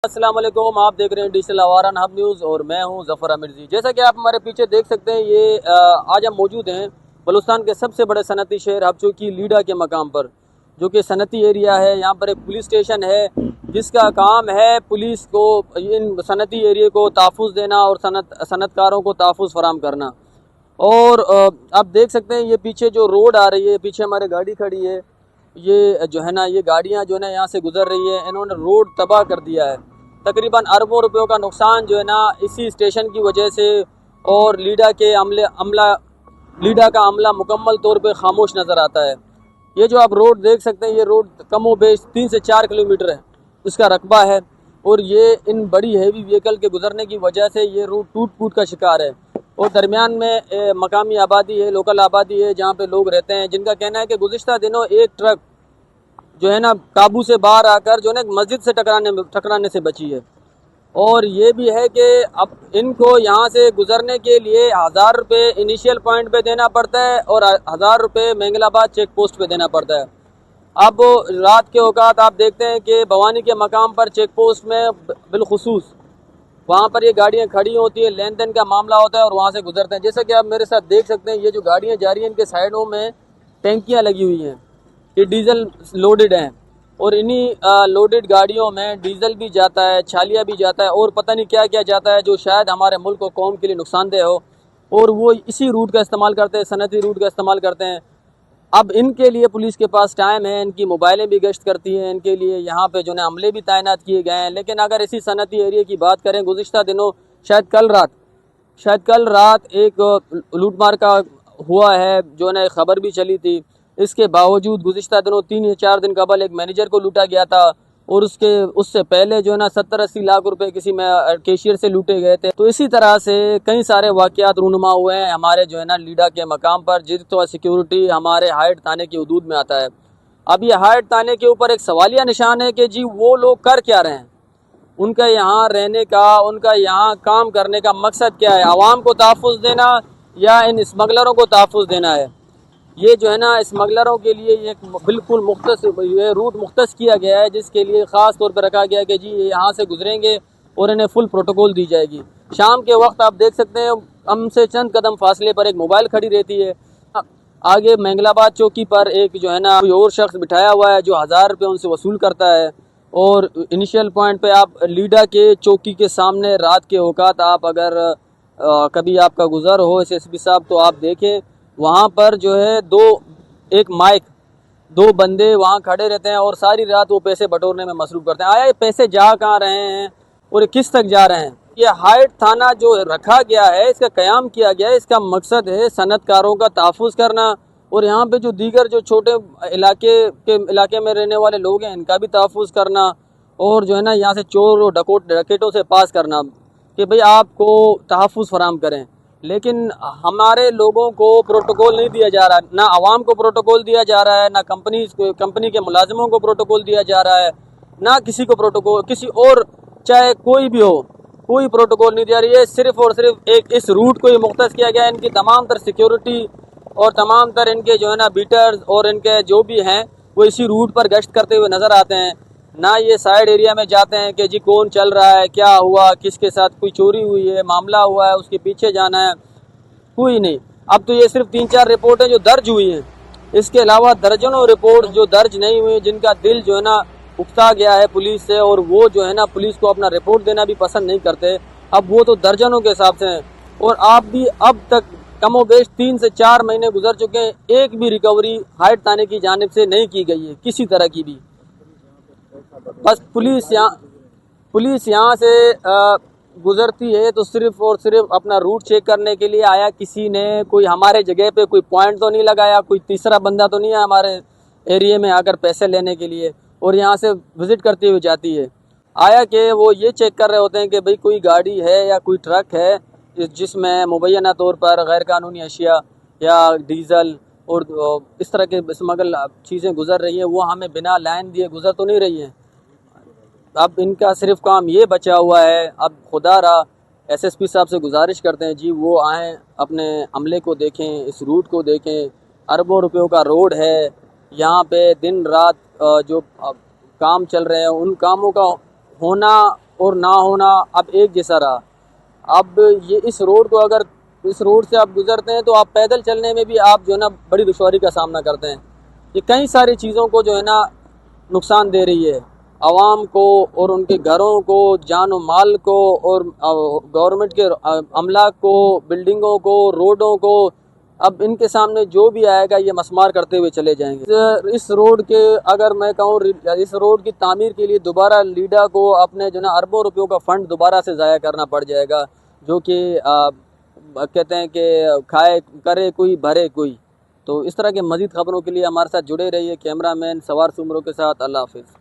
अस्सलाम वालेकुम, आप देख रहे हैं डिजिटल आवारा हब न्यूज़ और मैं हूं ज़फ़र मिर्ज़ी। जैसा कि आप हमारे पीछे देख सकते हैं, ये आज हम मौजूद हैं बलूचिस्तान के सबसे बड़े सनती शहर हबचोकी लीडा के मकाम पर, जो कि सनती एरिया है। यहाँ पर एक पुलिस स्टेशन है जिसका काम है पुलिस को इन सनती एरिया को तहफ़्फ़ुज़ देना और सनतकारों को तहफ़्फ़ुज़ फराहम करना। और आप देख सकते हैं ये पीछे जो रोड आ रही है, पीछे हमारे गाड़ी खड़ी है, ये जो है ना, ये गाड़ियाँ जो है ना यहाँ से गुजर रही है। इन्होंने रोड तबाह कर दिया है। तकरीबन अरबों रुपयों का नुकसान जो है ना इसी स्टेशन की वजह से, और लीडा का अमला मुकम्मल तौर पे खामोश नज़र आता है। ये जो आप रोड देख सकते हैं, ये रोड कम व बेश 3 से 4 किलोमीटर है इसका रकबा है, और ये इन बड़ी हैवी व्हीकल के गुजरने की वजह से ये रोड टूट फूट का शिकार है। और दरमियान में मकामी आबादी है, लोकल आबादी है, जहाँ पे लोग रहते हैं, जिनका कहना है कि गुज़िश्ता दिनों एक ट्रक जो है ना काबू से बाहर आकर जो है ना मस्जिद से टकराने से बची है। और ये भी है कि अब इनको यहाँ से गुजरने के लिए 1000 रुपये इनिशियल पॉइंट पे देना पड़ता है और 1000 रुपये मंगलाबाद चेक पोस्ट पे देना पड़ता है। अब रात के औकात आप देखते हैं कि भवानी के मकाम पर चेक पोस्ट में बिलखुसूस वहाँ पर ये गाड़ियाँ खड़ी होती है, लेन देन का मामला होता है और वहाँ से गुजरते हैं। जैसा कि आप मेरे साथ देख सकते हैं, ये जो गाड़ियाँ जा रही हैं इनके साइडों में टैंकियाँ लगी हुई हैं, ये डीजल लोडेड हैं, और इन्हीं लोडेड गाड़ियों में डीजल भी जाता है, छालिया भी जाता है, और पता नहीं क्या क्या जाता है जो शायद हमारे मुल्क और कौम के लिए नुकसानदेह हो, और वो इसी रूट का इस्तेमाल करते हैं, सनती रूट का इस्तेमाल करते हैं। अब इनके लिए पुलिस के पास टाइम है, इनकी मोबाइलें भी गश्त करती हैं, इनके लिए यहाँ पे जो है अमले भी तैनात किए गए हैं। लेकिन अगर इसी सनती एरिया की बात करें, गुज़िश्ता दिनों शायद कल रात एक लूटमार का हुआ है, जो है ना खबर भी चली थी। इसके बावजूद गुज़िश्ता दिनों 3 या 4 दिन कबल एक मैनेजर को लूटा गया था, और उससे पहले जो है ना 70-80 लाख रुपए किसी में कैशियर से लूटे गए थे। तो इसी तरह से कई सारे वाक़यात रूनुमा हुए हैं हमारे जो है ना लीडा के मकाम पर, जिसका सिक्योरिटी हमारे हाइट थाने की हदूद में आता है। अब ये हाइट थाने के ऊपर एक सवालिया निशान है कि जी वो लोग कर क्या रहे हैं, उनका यहाँ रहने का, उनका यहाँ काम करने का मकसद क्या है? आवाम को तहफ़्फ़ुज़ देना या इन स्मगलरों को तहफ़्फ़ुज़ देना है? ये जो है ना स्मगलरों के लिए एक बिल्कुल ये रूट मुख्तस किया गया है, जिसके लिए ख़ास तौर पर रखा गया है कि जी ये यहाँ से गुजरेंगे और इन्हें फुल प्रोटोकॉल दी जाएगी। शाम के वक्त आप देख सकते हैं हमसे चंद कदम फासले पर एक मोबाइल खड़ी रहती है। आगे मंगलाबाद चौकी पर एक जो है ना कोई और शख्स बिठाया हुआ है जो 1000 रुपये उनसे वसूल करता है। और इनिशियल पॉइंट पे आप लीडा के चौकी के सामने रात के औकात आप अगर कभी आपका गुजर हो SSP साहब, तो आप देखें वहाँ पर जो है दो बंदे वहाँ खड़े रहते हैं और सारी रात वो पैसे बटोरने में मसरूफ़ करते हैं। आया ये पैसे जा कहाँ रहे हैं और किस तक जा रहे हैं? ये हाइट थाना जो रखा गया है, इसका क़याम किया गया है, इसका मकसद है सनतकारों का तहफ़्फ़ुज़ करना, और यहाँ पे जो दीगर जो छोटे इलाके में रहने वाले लोग हैं इनका भी तहफ़्फ़ुज़ करना, और जो है ना यहाँ से चोर और डकैतों से पास करना कि भाई आपको तहफ़्फ़ुज़ फराहम करें। लेकिन हमारे लोगों को प्रोटोकॉल नहीं दिया जा रहा, ना आवाम को प्रोटोकॉल दिया जा रहा है, ना कंपनी के मुलाजिमों को प्रोटोकॉल दिया जा रहा है, ना किसी को प्रोटोकॉल, किसी और चाहे कोई भी हो, कोई प्रोटोकॉल नहीं दिया रही है। सिर्फ और सिर्फ एक इस रूट को ही मुख्तस किया गया है। इनकी तमाम तर सिक्योरिटी और तमाम तर इनके जो है ना बीटर्स और इनके जो भी हैं वो इसी रूट पर गश्त करते हुए नज़र आते हैं। ना ये साइड एरिया में जाते हैं कि जी कौन चल रहा है, क्या हुआ, किसके साथ कोई चोरी हुई है, मामला हुआ है, उसके पीछे जाना है, कोई नहीं। अब तो ये सिर्फ 3-4 रिपोर्टें जो दर्ज हुई हैं, इसके अलावा दर्जनों रिपोर्ट जो दर्ज नहीं हुई, जिनका दिल जो है ना उकता गया है पुलिस से, और वो जो है ना पुलिस को अपना रिपोर्ट देना भी पसंद नहीं करते। अब वो तो दर्जनों के हिसाब से हैं, और आप भी अब तक कमोबेश 3 से 4 महीने गुजर चुके हैं, एक भी रिकवरी हाइट थाने की जानिब से नहीं की गई है, किसी तरह की भी। बस पुलिस यहाँ से गुजरती है तो सिर्फ और सिर्फ अपना रूट चेक करने के लिए। आया किसी ने कोई हमारे जगह पे कोई पॉइंट तो नहीं लगाया, कोई तीसरा बंदा तो नहीं है हमारे एरिया में आकर पैसे लेने के लिए और यहाँ से विज़िट करती हुई जाती है। आया कि वो ये चेक कर रहे होते हैं कि भाई कोई गाड़ी है या कोई ट्रक है जिसमें मुबैना तौर पर गैर कानूनी अशिया या डीज़ल और इस तरह के स्मगल चीज़ें गुजर रही हैं, वो हमें बिना लाइन दिए गुजर तो नहीं रही हैं। अब इनका सिर्फ काम ये बचा हुआ है। अब खुदा रहा SSP साहब से गुजारिश करते हैं जी वो आएँ, अपने अमले को देखें, इस रूट को देखें। अरबों रुपयों का रोड है यहाँ पे, दिन रात जो काम चल रहे हैं उन कामों का होना اور نہ ہونا اب ایک جیسا رہا. اب یہ اس روڈ کو اگر اس روڈ سے آپ گزرتے ہیں تو آپ پیدل چلنے میں بھی آپ جو ہے نا بڑی دشواری کا سامنا کرتے ہیں. یہ کئی ساری چیزوں کو جو ہے نا نقصان دے رہی ہے عوام کو اور ان کے گھروں کو، جان و مال کو، اور گورنمنٹ کے عملہ کو، بلڈنگوں کو، روڈوں کو. اب ان کے سامنے جو بھی آئے گا یہ مسمار کرتے ہوئے چلے جائیں گے. اس روڈ کے اگر میں کہوں اس روڈ کی تعمیر کے لیے دوبارہ لیڈا کو اپنے جو نا اربوں روپیوں کا فنڈ دوبارہ سے ضائع کرنا پڑ جائے گا، جو کہ کہتے ہیں کہ کھائے کرے کوئی بھرے کوئی. تو اس طرح کے مزید خبروں کے لیے ہمارے ساتھ جڑے رہیے. کیمرہ مین سوار سمروں کے ساتھ. اللہ حافظ.